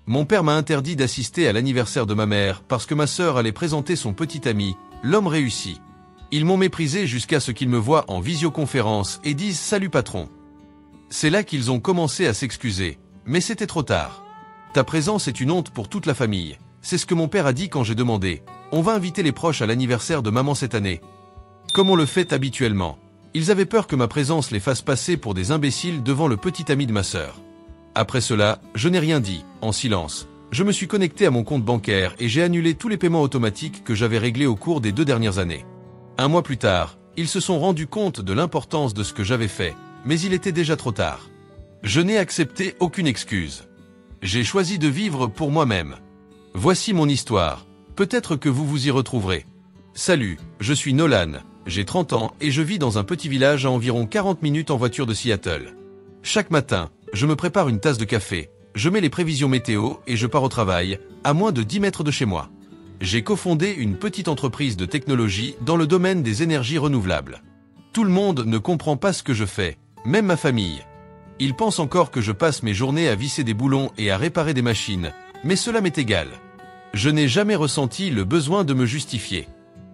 Mon père m'a interdit d'assister à l'anniversaire de ma mère parce que ma sœur allait présenter son petit ami, l'homme réussi. Ils m'ont méprisé jusqu'à ce qu'ils me voient en visioconférence et disent « Salut patron ». C'est là qu'ils ont commencé à s'excuser, mais c'était trop tard. Ta présence est une honte pour toute la famille. C'est ce que mon père a dit quand j'ai demandé. On va inviter les proches à l'anniversaire de maman cette année. Comme on le fait habituellement. Ils avaient peur que ma présence les fasse passer pour des imbéciles devant le petit ami de ma sœur. Après cela, je n'ai rien dit, en silence. Je me suis connecté à mon compte bancaire et j'ai annulé tous les paiements automatiques que j'avais réglés au cours des 2 dernières années. Un mois plus tard, ils se sont rendus compte de l'importance de ce que j'avais fait, mais il était déjà trop tard. Je n'ai accepté aucune excuse. J'ai choisi de vivre pour moi-même. Voici mon histoire. Peut-être que vous vous y retrouverez. Salut, je suis Nolan, j'ai 30 ans et je vis dans un petit village à environ 40 minutes en voiture de Seattle. Chaque matin, je me prépare une tasse de café, je mets les prévisions météo et je pars au travail, à moins de 10 mètres de chez moi. J'ai cofondé une petite entreprise de technologie dans le domaine des énergies renouvelables. Tout le monde ne comprend pas ce que je fais, même ma famille. Ils pensent encore que je passe mes journées à visser des boulons et à réparer des machines, mais cela m'est égal. Je n'ai jamais ressenti le besoin de me justifier.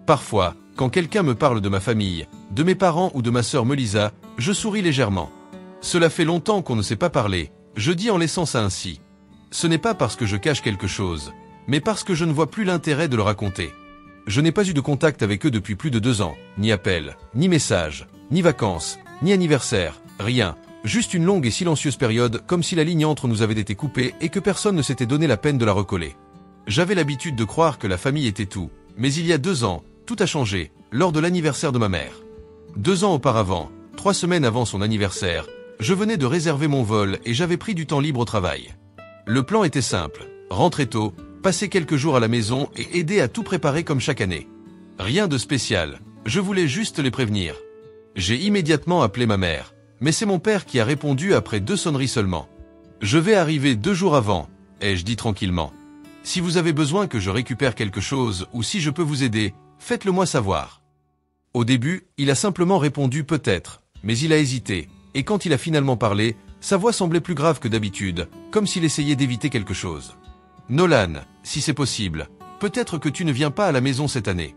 Parfois, quand quelqu'un me parle de ma famille, de mes parents ou de ma sœur Melissa, je souris légèrement. Cela fait longtemps qu'on ne s'est pas parlé, je dis en laissant ça ainsi. Ce n'est pas parce que je cache quelque chose, mais parce que je ne vois plus l'intérêt de le raconter. Je n'ai pas eu de contact avec eux depuis plus de 2 ans, ni appel, ni message, ni vacances, ni anniversaire, rien. Juste une longue et silencieuse période, comme si la ligne entre nous avait été coupée et que personne ne s'était donné la peine de la recoller. J'avais l'habitude de croire que la famille était tout, mais il y a 2 ans, tout a changé, lors de l'anniversaire de ma mère. 2 ans auparavant, 3 semaines avant son anniversaire, je venais de réserver mon vol et j'avais pris du temps libre au travail. Le plan était simple, rentrer tôt, passer quelques jours à la maison et aider à tout préparer comme chaque année. Rien de spécial, je voulais juste les prévenir. J'ai immédiatement appelé ma mère, mais c'est mon père qui a répondu après 2 sonneries seulement. Je vais arriver 2 jours avant, ai-je dit tranquillement. Si vous avez besoin que je récupère quelque chose ou si je peux vous aider, faites-le moi savoir. Au début, il a simplement répondu peut-être, mais il a hésité, et quand il a finalement parlé, sa voix semblait plus grave que d'habitude, comme s'il essayait d'éviter quelque chose. Nolan, si c'est possible, peut-être que tu ne viens pas à la maison cette année.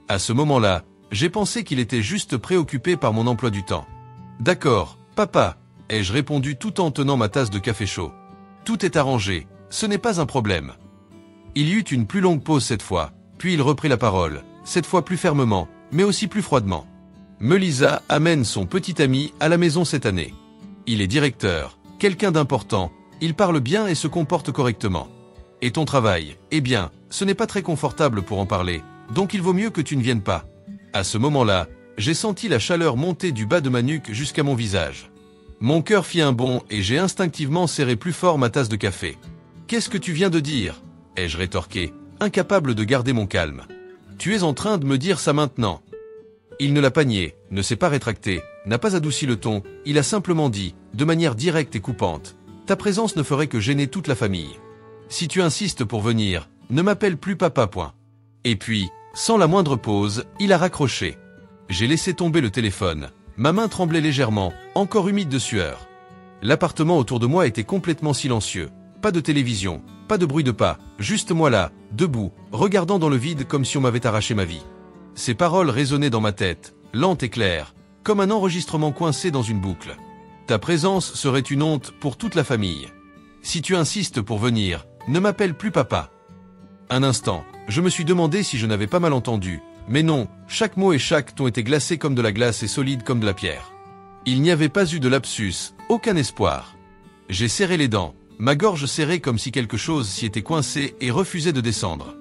À ce moment-là, j'ai pensé qu'il était juste préoccupé par mon emploi du temps. D'accord, papa, ai-je répondu tout en tenant ma tasse de café chaud. Tout est arrangé, ce n'est pas un problème. Il y eut une plus longue pause cette fois, puis il reprit la parole, cette fois plus fermement, mais aussi plus froidement. Melissa amène son petit ami à la maison cette année. Il est directeur, quelqu'un d'important, il parle bien et se comporte correctement. Et ton travail, eh bien, ce n'est pas très confortable pour en parler, donc il vaut mieux que tu ne viennes pas. À ce moment-là, j'ai senti la chaleur monter du bas de ma nuque jusqu'à mon visage. Mon cœur fit un bond et j'ai instinctivement serré plus fort ma tasse de café. « Qu'est-ce que tu viens de dire ?» ai-je rétorqué, incapable de garder mon calme. « Tu es en train de me dire ça maintenant ?» Il ne l'a pas nié, ne s'est pas rétracté, n'a pas adouci le ton, il a simplement dit, de manière directe et coupante, « Ta présence ne ferait que gêner toute la famille. Si tu insistes pour venir, ne m'appelle plus papa, point. » Et puis, sans la moindre pause, il a raccroché. J'ai laissé tomber le téléphone. Ma main tremblait légèrement, encore humide de sueur. L'appartement autour de moi était complètement silencieux. Pas de télévision, pas de bruit de pas, juste moi là, debout, regardant dans le vide comme si on m'avait arraché ma vie. Ces paroles résonnaient dans ma tête, lentes et claires, comme un enregistrement coincé dans une boucle. Ta présence serait une honte pour toute la famille. Si tu insistes pour venir, ne m'appelle plus papa. Un instant, je me suis demandé si je n'avais pas mal entendu. Mais non, chaque mot et chaque ton était glacé comme de la glace et solide comme de la pierre. Il n'y avait pas eu de lapsus, aucun espoir. J'ai serré les dents, ma gorge serrée comme si quelque chose s'y était coincé et refusait de descendre.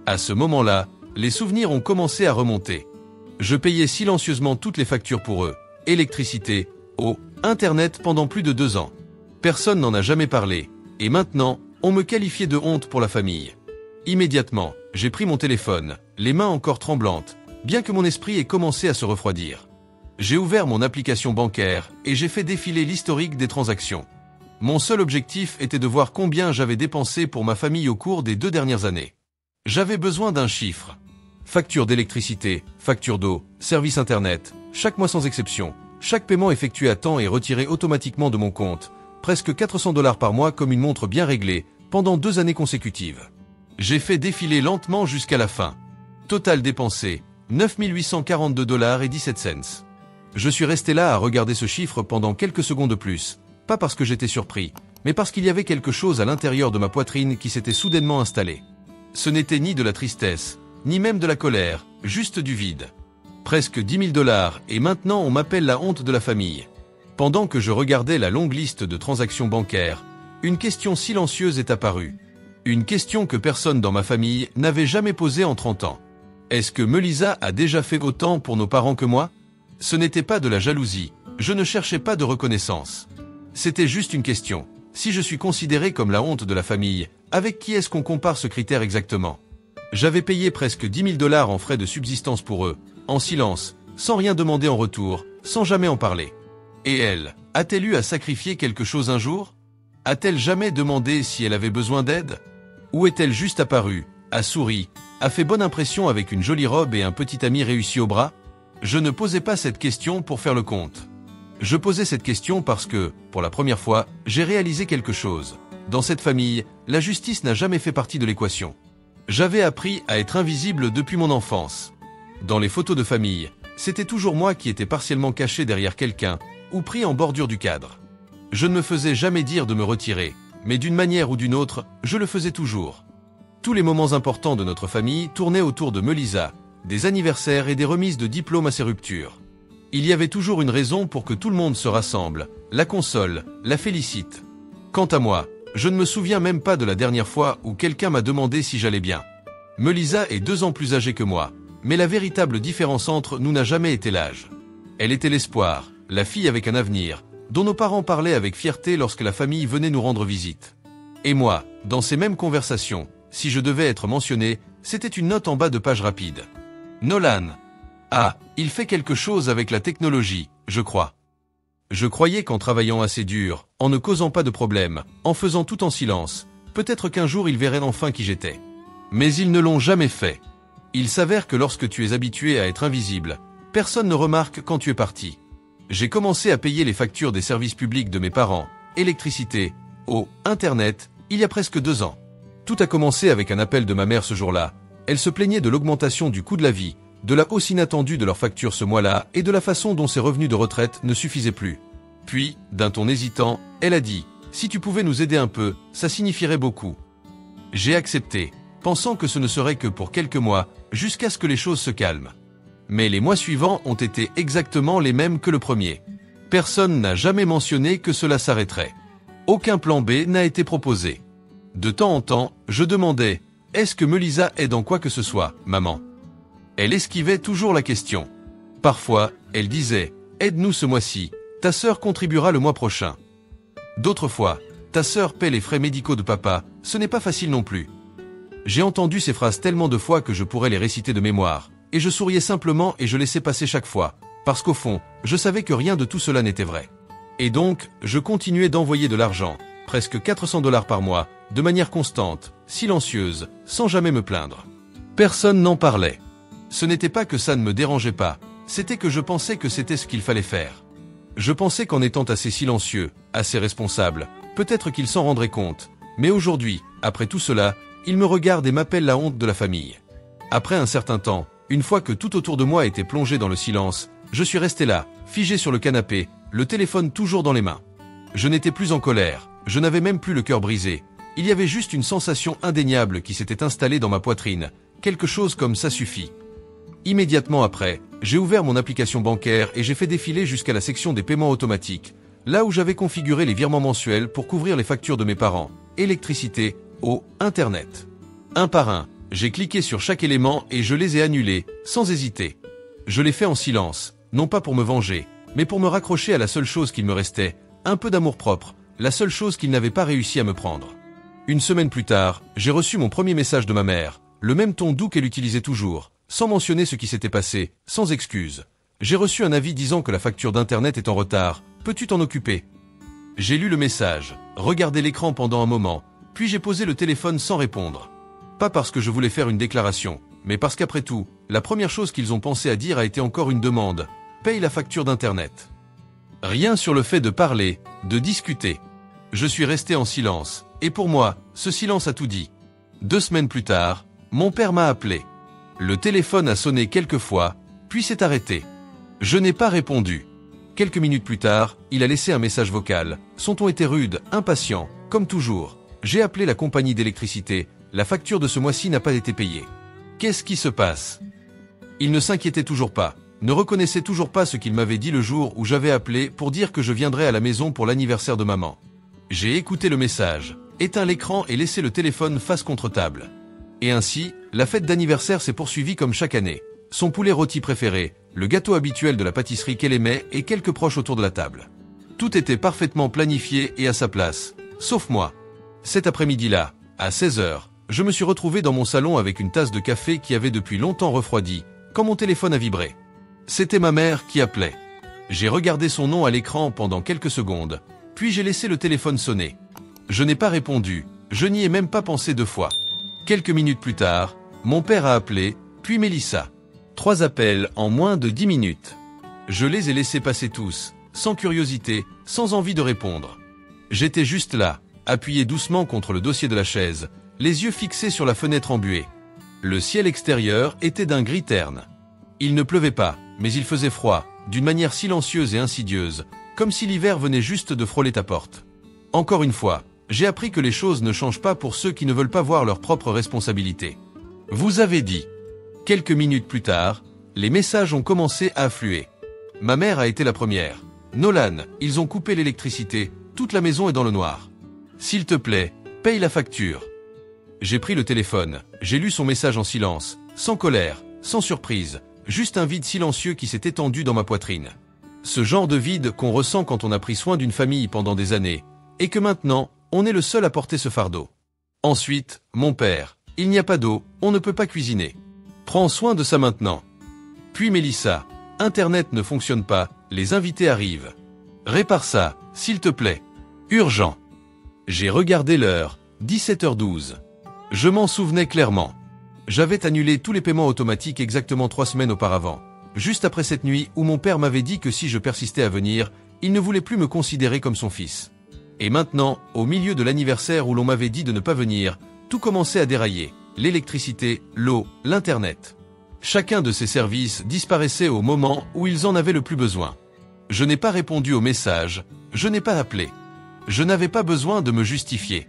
À ce moment-là, les souvenirs ont commencé à remonter. Je payais silencieusement toutes les factures pour eux, électricité, eau, internet pendant plus de 2 ans. Personne n'en a jamais parlé, et maintenant, on me qualifiait de honte pour la famille. Immédiatement, j'ai pris mon téléphone, les mains encore tremblantes, bien que mon esprit ait commencé à se refroidir. J'ai ouvert mon application bancaire et j'ai fait défiler l'historique des transactions. Mon seul objectif était de voir combien j'avais dépensé pour ma famille au cours des 2 dernières années. J'avais besoin d'un chiffre. Facture d'électricité, facture d'eau, service internet, chaque mois sans exception, chaque paiement effectué à temps et retiré automatiquement de mon compte, presque $400 par mois comme une montre bien réglée, pendant 2 années consécutives. J'ai fait défiler lentement jusqu'à la fin. Total dépensé, 9 842 $ et 17 cents. Je suis resté là à regarder ce chiffre pendant quelques secondes de plus, pas parce que j'étais surpris, mais parce qu'il y avait quelque chose à l'intérieur de ma poitrine qui s'était soudainement installé. Ce n'était ni de la tristesse, ni même de la colère, juste du vide. Presque 10 000 $ et maintenant on m'appelle la honte de la famille. Pendant que je regardais la longue liste de transactions bancaires, une question silencieuse est apparue. Une question que personne dans ma famille n'avait jamais posée en 30 ans. Est-ce que Melissa a déjà fait autant pour nos parents que moi? Ce n'était pas de la jalousie, je ne cherchais pas de reconnaissance. C'était juste une question. Si je suis considéré comme la honte de la famille, avec qui est-ce qu'on compare ce critère exactement? J'avais payé presque 10 000 $ en frais de subsistance pour eux, en silence, sans rien demander en retour, sans jamais en parler. Et elle, a-t-elle eu à sacrifier quelque chose un jour? A-t-elle jamais demandé si elle avait besoin d'aide? Ou est-elle juste apparue, a souri, a fait bonne impression avec une jolie robe et un petit ami réussi au bras? Je ne posais pas cette question pour faire le compte. Je posais cette question parce que, pour la première fois, j'ai réalisé quelque chose. Dans cette famille, la justice n'a jamais fait partie de l'équation. J'avais appris à être invisible depuis mon enfance. Dans les photos de famille, c'était toujours moi qui étais partiellement caché derrière quelqu'un, ou pris en bordure du cadre. Je ne me faisais jamais dire de me retirer, mais d'une manière ou d'une autre, je le faisais toujours. Tous les moments importants de notre famille tournaient autour de Melissa, des anniversaires et des remises de diplômes à ses ruptures. Il y avait toujours une raison pour que tout le monde se rassemble, la console, la félicite. Quant à moi, je ne me souviens même pas de la dernière fois où quelqu'un m'a demandé si j'allais bien. Melissa est 2 ans plus âgée que moi, mais la véritable différence entre nous n'a jamais été l'âge. Elle était l'espoir, la fille avec un avenir, dont nos parents parlaient avec fierté lorsque la famille venait nous rendre visite. Et moi, dans ces mêmes conversations, si je devais être mentionné, c'était une note en bas de page rapide. Nolan. Ah, il fait quelque chose avec la technologie, je crois. Je croyais qu'en travaillant assez dur, en ne causant pas de problème, en faisant tout en silence, peut-être qu'un jour ils verraient enfin qui j'étais. Mais ils ne l'ont jamais fait. Il s'avère que lorsque tu es habitué à être invisible, personne ne remarque quand tu es parti. J'ai commencé à payer les factures des services publics de mes parents, électricité, eau, internet, il y a presque 2 ans. Tout a commencé avec un appel de ma mère ce jour-là. Elle se plaignait de l'augmentation du coût de la vie, de la hausse inattendue de leurs factures ce mois-là et de la façon dont ses revenus de retraite ne suffisaient plus. Puis, d'un ton hésitant, elle a dit « Si tu pouvais nous aider un peu, ça signifierait beaucoup. » J'ai accepté, pensant que ce ne serait que pour quelques mois, jusqu'à ce que les choses se calment. Mais les mois suivants ont été exactement les mêmes que le premier. Personne n'a jamais mentionné que cela s'arrêterait. Aucun plan B n'a été proposé. De temps en temps, je demandais « Est-ce que Melissa aide en quoi que ce soit, maman ?» Elle esquivait toujours la question. Parfois, elle disait « Aide-nous ce mois-ci, ta sœur contribuera le mois prochain. » D'autres fois, « Ta sœur paie les frais médicaux de papa, ce n'est pas facile non plus. » J'ai entendu ces phrases tellement de fois que je pourrais les réciter de mémoire, et je souriais simplement et je laissais passer chaque fois, parce qu'au fond, je savais que rien de tout cela n'était vrai. Et donc, je continuais d'envoyer de l'argent, presque 400 $ par mois, de manière constante, silencieuse, sans jamais me plaindre. Personne n'en parlait. Ce n'était pas que ça ne me dérangeait pas, c'était que je pensais que c'était ce qu'il fallait faire. Je pensais qu'en étant assez silencieux, assez responsable, peut-être qu'il s'en rendrait compte, mais aujourd'hui, après tout cela, il me regarde et m'appelle la honte de la famille. Après un certain temps, une fois que tout autour de moi était plongé dans le silence, je suis resté là, figé sur le canapé, le téléphone toujours dans les mains. Je n'étais plus en colère, je n'avais même plus le cœur brisé. Il y avait juste une sensation indéniable qui s'était installée dans ma poitrine, quelque chose comme ça suffit. Immédiatement après, j'ai ouvert mon application bancaire et j'ai fait défiler jusqu'à la section des paiements automatiques, là où j'avais configuré les virements mensuels pour couvrir les factures de mes parents, électricité, eau, internet. Un par un, j'ai cliqué sur chaque élément et je les ai annulés, sans hésiter. Je l'ai fait en silence, non pas pour me venger, mais pour me raccrocher à la seule chose qu'il me restait, un peu d'amour-propre, la seule chose qu'il n'avait pas réussi à me prendre. Une semaine plus tard, j'ai reçu mon premier message de ma mère, le même ton doux qu'elle utilisait toujours, sans mentionner ce qui s'était passé, sans excuse. J'ai reçu un avis disant que la facture d'internet est en retard, peux-tu t'en occuper? J'ai lu le message, regardé l'écran pendant un moment, puis j'ai posé le téléphone sans répondre. Pas parce que je voulais faire une déclaration, mais parce qu'après tout, la première chose qu'ils ont pensé à dire a été encore une demande, paye la facture d'internet. Rien sur le fait de parler, de discuter. Je suis resté en silence, et pour moi, ce silence a tout dit. 2 semaines plus tard, mon père m'a appelé. Le téléphone a sonné quelques fois, puis s'est arrêté. Je n'ai pas répondu. Quelques minutes plus tard, il a laissé un message vocal. Son ton était rude, impatient, comme toujours. J'ai appelé la compagnie d'électricité, la facture de ce mois-ci n'a pas été payée. Qu'est-ce qui se passe? Il ne s'inquiétait toujours pas, ne reconnaissait toujours pas ce qu'il m'avait dit le jour où j'avais appelé pour dire que je viendrais à la maison pour l'anniversaire de maman. J'ai écouté le message, éteint l'écran et laissé le téléphone face contre table. Et ainsi, la fête d'anniversaire s'est poursuivie comme chaque année. Son poulet rôti préféré, le gâteau habituel de la pâtisserie qu'elle aimait et quelques proches autour de la table. Tout était parfaitement planifié et à sa place, sauf moi. Cet après-midi-là, à 16h, je me suis retrouvé dans mon salon avec une tasse de café qui avait depuis longtemps refroidi, quand mon téléphone a vibré. C'était ma mère qui appelait. J'ai regardé son nom à l'écran pendant quelques secondes, puis j'ai laissé le téléphone sonner. Je n'ai pas répondu, je n'y ai même pas pensé 2 fois. Quelques minutes plus tard, mon père a appelé, puis Mélissa. 3 appels en moins de 10 minutes. Je les ai laissés passer tous, sans curiosité, sans envie de répondre. J'étais juste là, appuyé doucement contre le dossier de la chaise, les yeux fixés sur la fenêtre embuée. Le ciel extérieur était d'un gris terne. Il ne pleuvait pas, mais il faisait froid, d'une manière silencieuse et insidieuse, comme si l'hiver venait juste de frôler ta porte. Encore une fois, j'ai appris que les choses ne changent pas pour ceux qui ne veulent pas voir leurs propres responsabilités. Vous avez dit. Quelques minutes plus tard, les messages ont commencé à affluer. Ma mère a été la première. Nolan, ils ont coupé l'électricité, toute la maison est dans le noir. S'il te plaît, paye la facture. J'ai pris le téléphone, j'ai lu son message en silence, sans colère, sans surprise, juste un vide silencieux qui s'est étendu dans ma poitrine. Ce genre de vide qu'on ressent quand on a pris soin d'une famille pendant des années, et que maintenant, on est le seul à porter ce fardeau. Ensuite, mon père, il n'y a pas d'eau, on ne peut pas cuisiner. Prends soin de ça maintenant. Puis Mélissa, Internet ne fonctionne pas, les invités arrivent. Répare ça, s'il te plaît. Urgent. J'ai regardé l'heure, 17h12. Je m'en souvenais clairement. J'avais annulé tous les paiements automatiques exactement 3 semaines auparavant, juste après cette nuit où mon père m'avait dit que si je persistais à venir, il ne voulait plus me considérer comme son fils. Et maintenant, au milieu de l'anniversaire où l'on m'avait dit de ne pas venir, tout commençait à dérailler. L'électricité, l'eau, l'Internet. Chacun de ces services disparaissait au moment où ils en avaient le plus besoin. Je n'ai pas répondu aux messages, je n'ai pas appelé. Je n'avais pas besoin de me justifier.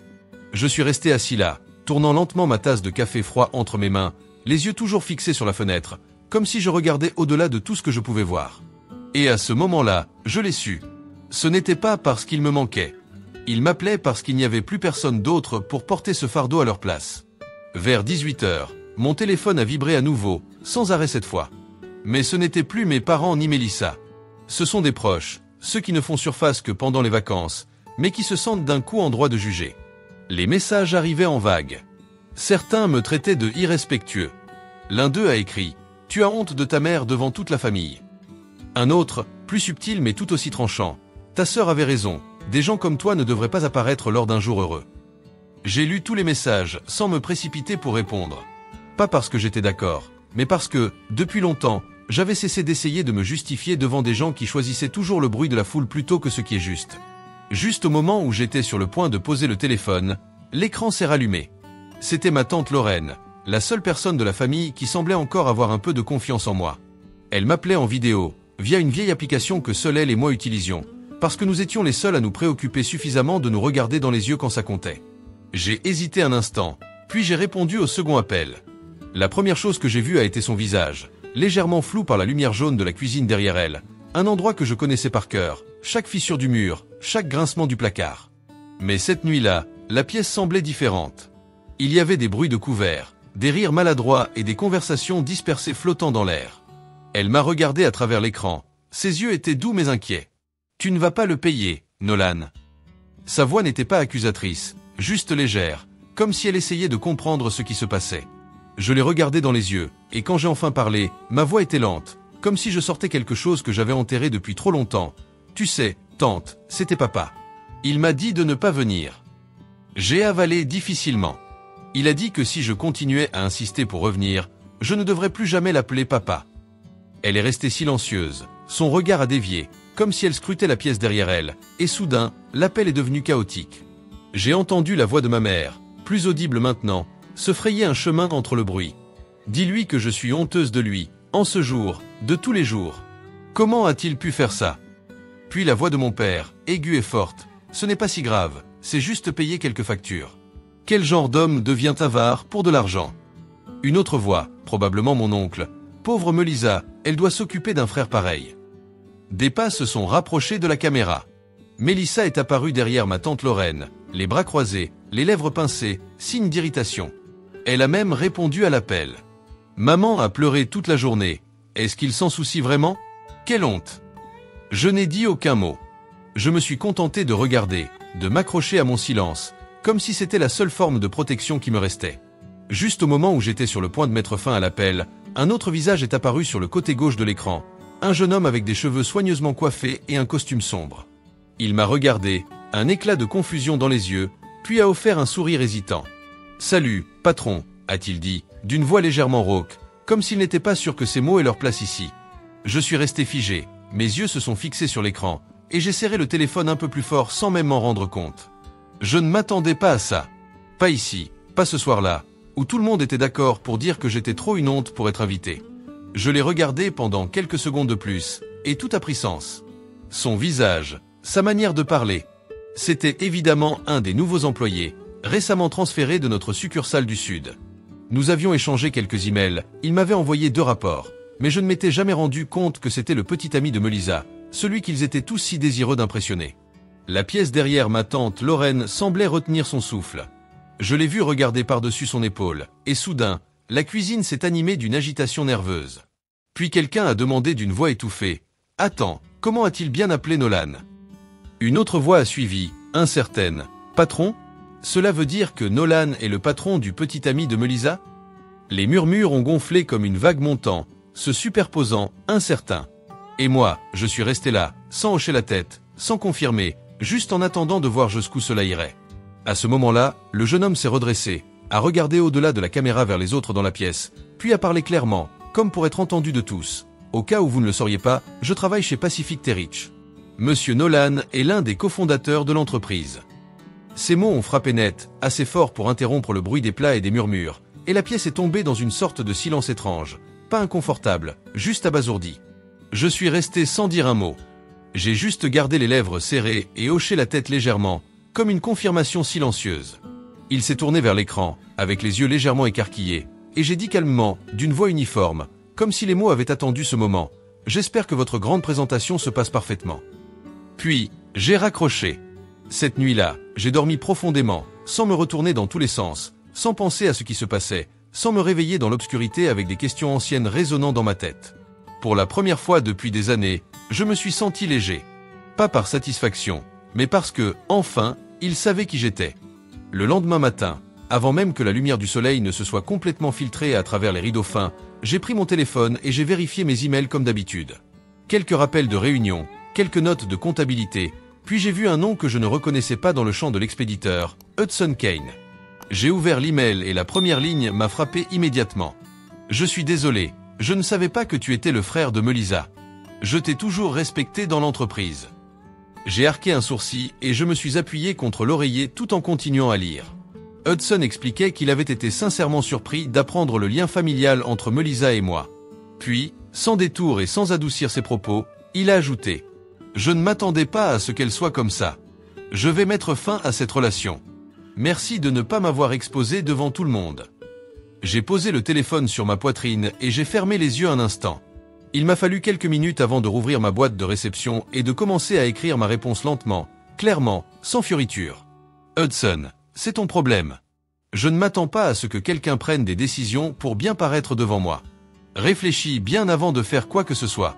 Je suis resté assis là, tournant lentement ma tasse de café froid entre mes mains, les yeux toujours fixés sur la fenêtre, comme si je regardais au-delà de tout ce que je pouvais voir. Et à ce moment-là, je l'ai su. Ce n'était pas parce qu'il me manquait. Il m'appelait parce qu'il n'y avait plus personne d'autre pour porter ce fardeau à leur place. Vers 18h, mon téléphone a vibré à nouveau, sans arrêt cette fois. Mais ce n'étaient plus mes parents ni Mélissa. Ce sont des proches, ceux qui ne font surface que pendant les vacances, mais qui se sentent d'un coup en droit de juger. Les messages arrivaient en vagues. Certains me traitaient de irrespectueux. L'un d'eux a écrit « Tu as honte de ta mère devant toute la famille ». Un autre, plus subtil mais tout aussi tranchant « Ta sœur avait raison, des gens comme toi ne devraient pas apparaître lors d'un jour heureux ». J'ai lu tous les messages sans me précipiter pour répondre. Pas parce que j'étais d'accord, mais parce que, depuis longtemps, j'avais cessé d'essayer de me justifier devant des gens qui choisissaient toujours le bruit de la foule plutôt que ce qui est juste. Juste au moment où j'étais sur le point de poser le téléphone, l'écran s'est rallumé. C'était ma tante Lorraine, la seule personne de la famille qui semblait encore avoir un peu de confiance en moi. Elle m'appelait en vidéo, via une vieille application que seul elle et moi utilisions, parce que nous étions les seuls à nous préoccuper suffisamment de nous regarder dans les yeux quand ça comptait. J'ai hésité un instant, puis j'ai répondu au second appel. La première chose que j'ai vue a été son visage, légèrement flou par la lumière jaune de la cuisine derrière elle, un endroit que je connaissais par cœur, chaque fissure du mur, chaque grincement du placard. Mais cette nuit-là, la pièce semblait différente. Il y avait des bruits de couverts, des rires maladroits et des conversations dispersées flottant dans l'air. Elle m'a regardé à travers l'écran, ses yeux étaient doux mais inquiets. « Tu ne vas pas le payer, Nolan. » Sa voix n'était pas accusatrice, juste légère, comme si elle essayait de comprendre ce qui se passait. Je l'ai regardé dans les yeux, et quand j'ai enfin parlé, ma voix était lente, comme si je sortais quelque chose que j'avais enterré depuis trop longtemps. « Tu sais, tante, c'était papa. Il m'a dit de ne pas venir. » J'ai avalé difficilement. Il a dit que si je continuais à insister pour revenir, je ne devrais plus jamais l'appeler papa. Elle est restée silencieuse, son regard a dévié, comme si elle scrutait la pièce derrière elle, et soudain, l'appel est devenu chaotique. J'ai entendu la voix de ma mère, plus audible maintenant, se frayer un chemin entre le bruit. Dis-lui que je suis honteuse de lui, en ce jour, de tous les jours. Comment a-t-il pu faire ça? Puis la voix de mon père, aiguë et forte. Ce n'est pas si grave, c'est juste payer quelques factures. Quel genre d'homme devient avare pour de l'argent? Une autre voix, probablement mon oncle. Pauvre Melisa, elle doit s'occuper d'un frère pareil. Des pas se sont rapprochés de la caméra. Mélissa est apparue derrière ma tante Lorraine, les bras croisés, les lèvres pincées, signe d'irritation. Elle a même répondu à l'appel. Maman a pleuré toute la journée. Est-ce qu'il s'en soucie vraiment? Quelle honte! Je n'ai dit aucun mot. Je me suis contenté de regarder, de m'accrocher à mon silence, comme si c'était la seule forme de protection qui me restait. Juste au moment où j'étais sur le point de mettre fin à l'appel, un autre visage est apparu sur le côté gauche de l'écran, un jeune homme avec des cheveux soigneusement coiffés et un costume sombre. Il m'a regardé, un éclat de confusion dans les yeux, puis a offert un sourire hésitant. « Salut, patron », a-t-il dit, d'une voix légèrement rauque, comme s'il n'était pas sûr que ces mots aient leur place ici. Je suis resté figé, mes yeux se sont fixés sur l'écran, et j'ai serré le téléphone un peu plus fort sans même m'en rendre compte. Je ne m'attendais pas à ça. Pas ici, pas ce soir-là, où tout le monde était d'accord pour dire que j'étais trop une honte pour être invité. Je l'ai regardé pendant quelques secondes de plus, et tout a pris sens. Son visage, sa manière de parler. C'était évidemment un des nouveaux employés, récemment transféré de notre succursale du Sud. Nous avions échangé quelques emails, il m'avait envoyé 2 rapports, mais je ne m'étais jamais rendu compte que c'était le petit ami de Melisa, celui qu'ils étaient tous si désireux d'impressionner. La pièce derrière ma tante Lorraine semblait retenir son souffle. Je l'ai vu regarder par-dessus son épaule, et soudain, la cuisine s'est animée d'une agitation nerveuse. Puis quelqu'un a demandé d'une voix étouffée « Attends, comment a-t-il bien appelé Nolan ?» Une autre voix a suivi, incertaine. « Patron ? Cela veut dire que Nolan est le patron du petit ami de Melisa ?» Les murmures ont gonflé comme une vague montant, se superposant, incertain. Et moi, je suis resté là, sans hocher la tête, sans confirmer, juste en attendant de voir jusqu'où cela irait. À ce moment-là, le jeune homme s'est redressé, a regardé au-delà de la caméra vers les autres dans la pièce, puis a parlé clairement, comme pour être entendu de tous. Au cas où vous ne le sauriez pas, je travaille chez Pacific Terrich. Monsieur Nolan est l'un des cofondateurs de l'entreprise. Ces mots ont frappé net, assez fort pour interrompre le bruit des plats et des murmures, et la pièce est tombée dans une sorte de silence étrange, pas inconfortable, juste abasourdi. Je suis resté sans dire un mot. J'ai juste gardé les lèvres serrées et hoché la tête légèrement, comme une confirmation silencieuse. Il s'est tourné vers l'écran, avec les yeux légèrement écarquillés, et j'ai dit calmement, d'une voix uniforme, comme si les mots avaient attendu ce moment. « J'espère que votre grande présentation se passe parfaitement. » Puis, j'ai raccroché. Cette nuit-là, j'ai dormi profondément, sans me retourner dans tous les sens, sans penser à ce qui se passait, sans me réveiller dans l'obscurité avec des questions anciennes résonnant dans ma tête. Pour la première fois depuis des années, je me suis senti léger. Pas par satisfaction, mais parce que, enfin, il savait qui j'étais. Le lendemain matin, avant même que la lumière du soleil ne se soit complètement filtrée à travers les rideaux fins, j'ai pris mon téléphone et j'ai vérifié mes emails comme d'habitude. Quelques rappels de réunion, quelques notes de comptabilité, puis j'ai vu un nom que je ne reconnaissais pas dans le champ de l'expéditeur, Hudson Kane. J'ai ouvert l'email et la première ligne m'a frappé immédiatement. « Je suis désolé, je ne savais pas que tu étais le frère de Melisa. Je t'ai toujours respecté dans l'entreprise. » J'ai arqué un sourcil et je me suis appuyé contre l'oreiller tout en continuant à lire. Hudson expliquait qu'il avait été sincèrement surpris d'apprendre le lien familial entre Melisa et moi. Puis, sans détour et sans adoucir ses propos, il a ajouté « Je ne m'attendais pas à ce qu'elle soit comme ça. Je vais mettre fin à cette relation. Merci de ne pas m'avoir exposé devant tout le monde. » J'ai posé le téléphone sur ma poitrine et j'ai fermé les yeux un instant. Il m'a fallu quelques minutes avant de rouvrir ma boîte de réception et de commencer à écrire ma réponse lentement, clairement, sans fioriture. « Hudson, c'est ton problème. Je ne m'attends pas à ce que quelqu'un prenne des décisions pour bien paraître devant moi. Réfléchis bien avant de faire quoi que ce soit.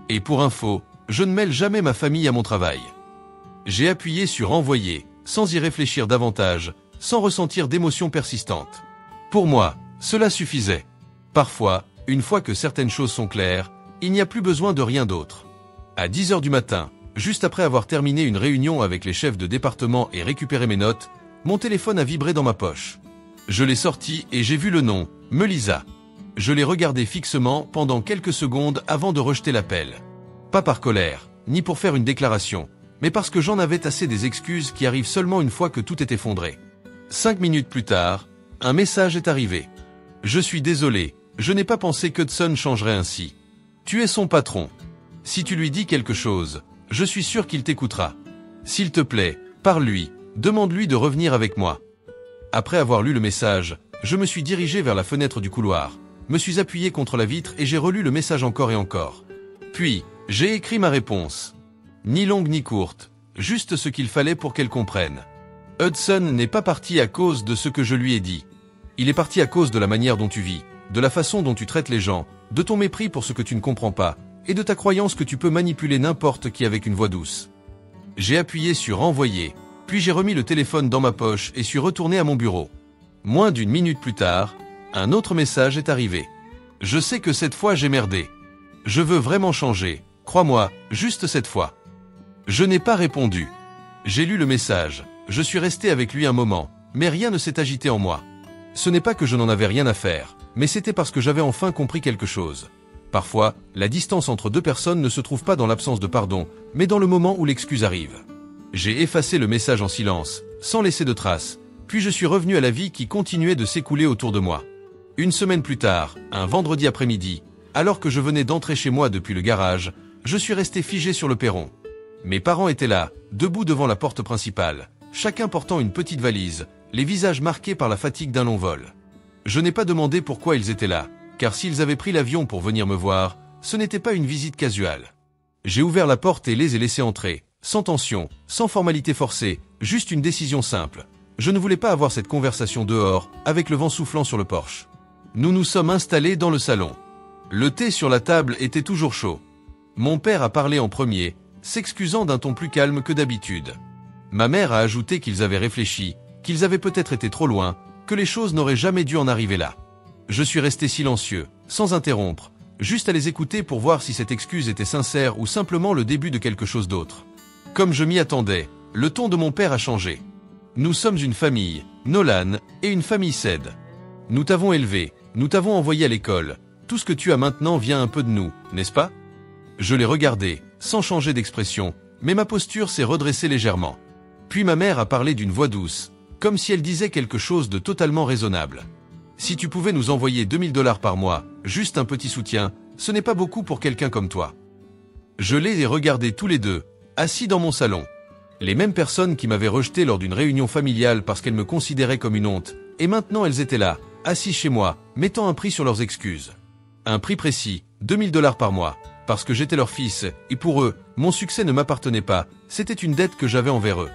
Et pour info, je ne mêle jamais ma famille à mon travail. » J'ai appuyé sur « Envoyer », sans y réfléchir davantage, sans ressentir d'émotion persistante. Pour moi, cela suffisait. Parfois, une fois que certaines choses sont claires, il n'y a plus besoin de rien d'autre. À 10 heures du matin, juste après avoir terminé une réunion avec les chefs de département et récupéré mes notes, mon téléphone a vibré dans ma poche. Je l'ai sorti et j'ai vu le nom, Melisa. Je l'ai regardé fixement pendant quelques secondes avant de rejeter l'appel. Pas par colère, ni pour faire une déclaration, mais parce que j'en avais assez des excuses qui arrivent seulement une fois que tout est effondré. 5 minutes plus tard, un message est arrivé. Je suis désolé, je n'ai pas pensé qu'Hudson changerait ainsi. Tu es son patron. Si tu lui dis quelque chose, je suis sûr qu'il t'écoutera. S'il te plaît, parle-lui, demande-lui de revenir avec moi. Après avoir lu le message, je me suis dirigé vers la fenêtre du couloir, me suis appuyé contre la vitre et j'ai relu le message encore et encore. Puis, j'ai écrit ma réponse. Ni longue ni courte, juste ce qu'il fallait pour qu'elle comprenne. Hudson n'est pas parti à cause de ce que je lui ai dit. Il est parti à cause de la manière dont tu vis, de la façon dont tu traites les gens, de ton mépris pour ce que tu ne comprends pas, et de ta croyance que tu peux manipuler n'importe qui avec une voix douce. J'ai appuyé sur envoyer, puis j'ai remis le téléphone dans ma poche et suis retourné à mon bureau. Moins d'une minute plus tard, un autre message est arrivé. Je sais que cette fois j'ai merdé. Je veux vraiment changer, crois-moi, juste cette fois. Je n'ai pas répondu. J'ai lu le message, je suis resté avec lui un moment, mais rien ne s'est agité en moi. Ce n'est pas que je n'en avais rien à faire, mais c'était parce que j'avais enfin compris quelque chose. Parfois, la distance entre deux personnes ne se trouve pas dans l'absence de pardon, mais dans le moment où l'excuse arrive. J'ai effacé le message en silence, sans laisser de traces, puis je suis revenu à la vie qui continuait de s'écouler autour de moi. Une semaine plus tard, un vendredi après-midi, alors que je venais d'entrer chez moi depuis le garage, je suis resté figé sur le perron. Mes parents étaient là, debout devant la porte principale, chacun portant une petite valise, les visages marqués par la fatigue d'un long vol. Je n'ai pas demandé pourquoi ils étaient là, car s'ils avaient pris l'avion pour venir me voir, ce n'était pas une visite casuale. J'ai ouvert la porte et les ai laissés entrer, sans tension, sans formalité forcée, juste une décision simple. Je ne voulais pas avoir cette conversation dehors, avec le vent soufflant sur le porche. Nous nous sommes installés dans le salon. Le thé sur la table était toujours chaud. Mon père a parlé en premier, s'excusant d'un ton plus calme que d'habitude. Ma mère a ajouté qu'ils avaient réfléchi, qu'ils avaient peut-être été trop loin, que les choses n'auraient jamais dû en arriver là. Je suis resté silencieux, sans interrompre, juste à les écouter pour voir si cette excuse était sincère ou simplement le début de quelque chose d'autre. Comme je m'y attendais, le ton de mon père a changé. Nous sommes une famille, Nolan, et une famille Ced. Nous t'avons élevé, nous t'avons envoyé à l'école. Tout ce que tu as maintenant vient un peu de nous, n'est-ce pas? Je l'ai regardé, sans changer d'expression, mais ma posture s'est redressée légèrement. Puis ma mère a parlé d'une voix douce, comme si elle disait quelque chose de totalement raisonnable. Si tu pouvais nous envoyer $2000 par mois, juste un petit soutien, ce n'est pas beaucoup pour quelqu'un comme toi. Je les ai regardés tous les deux, assis dans mon salon. Les mêmes personnes qui m'avaient rejeté lors d'une réunion familiale parce qu'elles me considéraient comme une honte, et maintenant elles étaient là, assises chez moi, mettant un prix sur leurs excuses. Un prix précis, $2000 par mois, parce que j'étais leur fils, et pour eux, mon succès ne m'appartenait pas, c'était une dette que j'avais envers eux.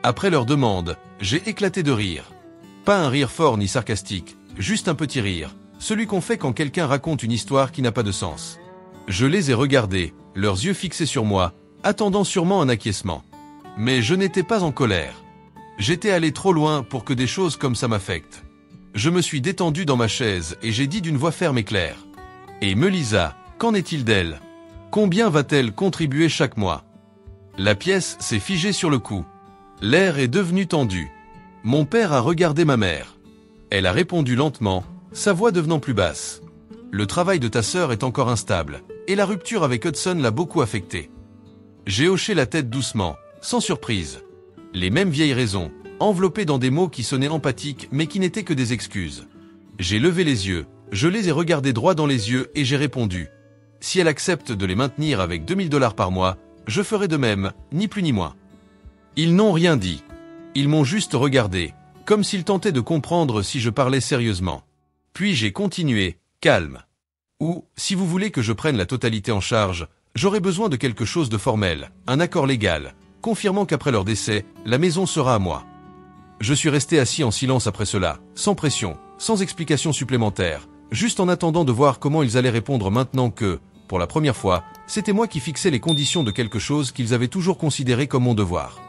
Après leur demande, j'ai éclaté de rire. Pas un rire fort ni sarcastique, juste un petit rire, celui qu'on fait quand quelqu'un raconte une histoire qui n'a pas de sens. Je les ai regardés, leurs yeux fixés sur moi, attendant sûrement un acquiescement. Mais je n'étais pas en colère. J'étais allé trop loin pour que des choses comme ça m'affectent. Je me suis détendu dans ma chaise et j'ai dit d'une voix ferme et claire. Et Melissa, qu'en est-il d'elle? Combien va-t-elle contribuer chaque mois? La pièce s'est figée sur le cou. L'air est devenu tendu. Mon père a regardé ma mère. Elle a répondu lentement, sa voix devenant plus basse. Le travail de ta sœur est encore instable, et la rupture avec Hudson l'a beaucoup affecté. J'ai hoché la tête doucement, sans surprise. Les mêmes vieilles raisons, enveloppées dans des mots qui sonnaient empathiques mais qui n'étaient que des excuses. J'ai levé les yeux, je les ai regardés droit dans les yeux et j'ai répondu. Si elle accepte de les maintenir avec $2000 par mois, je ferai de même, ni plus ni moins. Ils n'ont rien dit. Ils m'ont juste regardé, comme s'ils tentaient de comprendre si je parlais sérieusement. Puis j'ai continué, calme. Ou, si vous voulez que je prenne la totalité en charge, j'aurai besoin de quelque chose de formel, un accord légal, confirmant qu'après leur décès, la maison sera à moi. Je suis resté assis en silence après cela, sans pression, sans explication supplémentaire, juste en attendant de voir comment ils allaient répondre maintenant que, pour la première fois, c'était moi qui fixais les conditions de quelque chose qu'ils avaient toujours considéré comme mon devoir.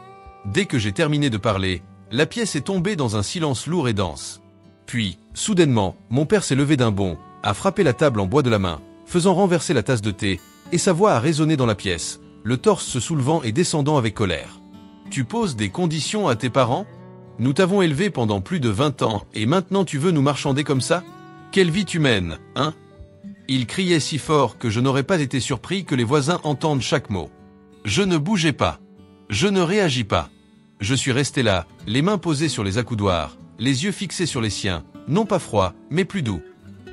Dès que j'ai terminé de parler, la pièce est tombée dans un silence lourd et dense. Puis, soudainement, mon père s'est levé d'un bond, a frappé la table en bois de la main, faisant renverser la tasse de thé, et sa voix a résonné dans la pièce, le torse se soulevant et descendant avec colère. Tu poses des conditions à tes parents? Nous t'avons élevé pendant plus de 20 ans, et maintenant tu veux nous marchander comme ça? Quelle vie tu mènes, hein? Il criait si fort que je n'aurais pas été surpris que les voisins entendent chaque mot. Je ne bougeais pas. Je ne réagis pas. Je suis resté là, les mains posées sur les accoudoirs, les yeux fixés sur les siens, non pas froids, mais plus doux.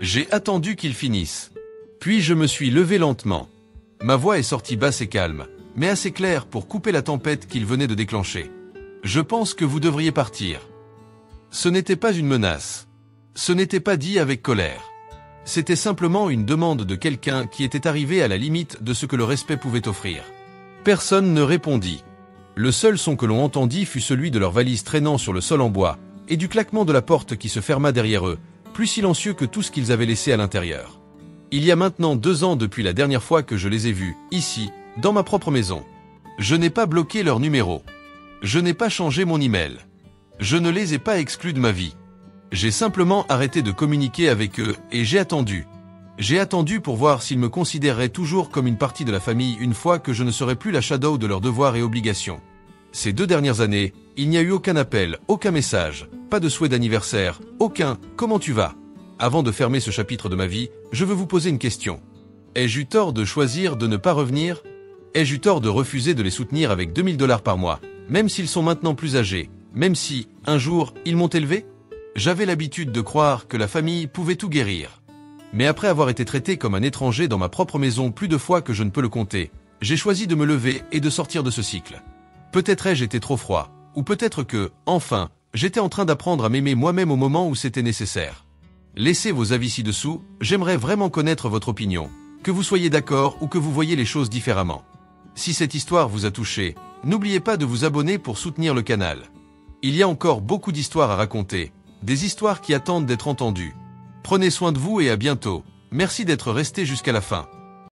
J'ai attendu qu'il finisse. Puis je me suis levé lentement. Ma voix est sortie basse et calme, mais assez claire pour couper la tempête qu'il venait de déclencher. Je pense que vous devriez partir. Ce n'était pas une menace. Ce n'était pas dit avec colère. C'était simplement une demande de quelqu'un qui était arrivé à la limite de ce que le respect pouvait offrir. Personne ne répondit. Le seul son que l'on entendit fut celui de leur valise traînant sur le sol en bois, et du claquement de la porte qui se ferma derrière eux, plus silencieux que tout ce qu'ils avaient laissé à l'intérieur. Il y a maintenant 2 ans depuis la dernière fois que je les ai vus, ici, dans ma propre maison. Je n'ai pas bloqué leur numéro. Je n'ai pas changé mon email. Je ne les ai pas exclus de ma vie. J'ai simplement arrêté de communiquer avec eux et j'ai attendu. J'ai attendu pour voir s'ils me considéreraient toujours comme une partie de la famille une fois que je ne serais plus la shadow de leurs devoirs et obligations. Ces 2 dernières années, il n'y a eu aucun appel, aucun message, pas de souhait d'anniversaire, aucun « Comment tu vas ?» Avant de fermer ce chapitre de ma vie, je veux vous poser une question. Ai-je eu tort de choisir de ne pas revenir? Ai-je eu tort de refuser de les soutenir avec 2000 $ par mois, même s'ils sont maintenant plus âgés, même si, un jour, ils m'ont élevé? J'avais l'habitude de croire que la famille pouvait tout guérir. Mais après avoir été traité comme un étranger dans ma propre maison plus de fois que je ne peux le compter, j'ai choisi de me lever et de sortir de ce cycle. Peut-être ai-je été trop froid, ou peut-être que, enfin, j'étais en train d'apprendre à m'aimer moi-même au moment où c'était nécessaire. Laissez vos avis ci-dessous, j'aimerais vraiment connaître votre opinion, que vous soyez d'accord ou que vous voyez les choses différemment. Si cette histoire vous a touché, n'oubliez pas de vous abonner pour soutenir le canal. Il y a encore beaucoup d'histoires à raconter, des histoires qui attendent d'être entendues. Prenez soin de vous et à bientôt. Merci d'être resté jusqu'à la fin.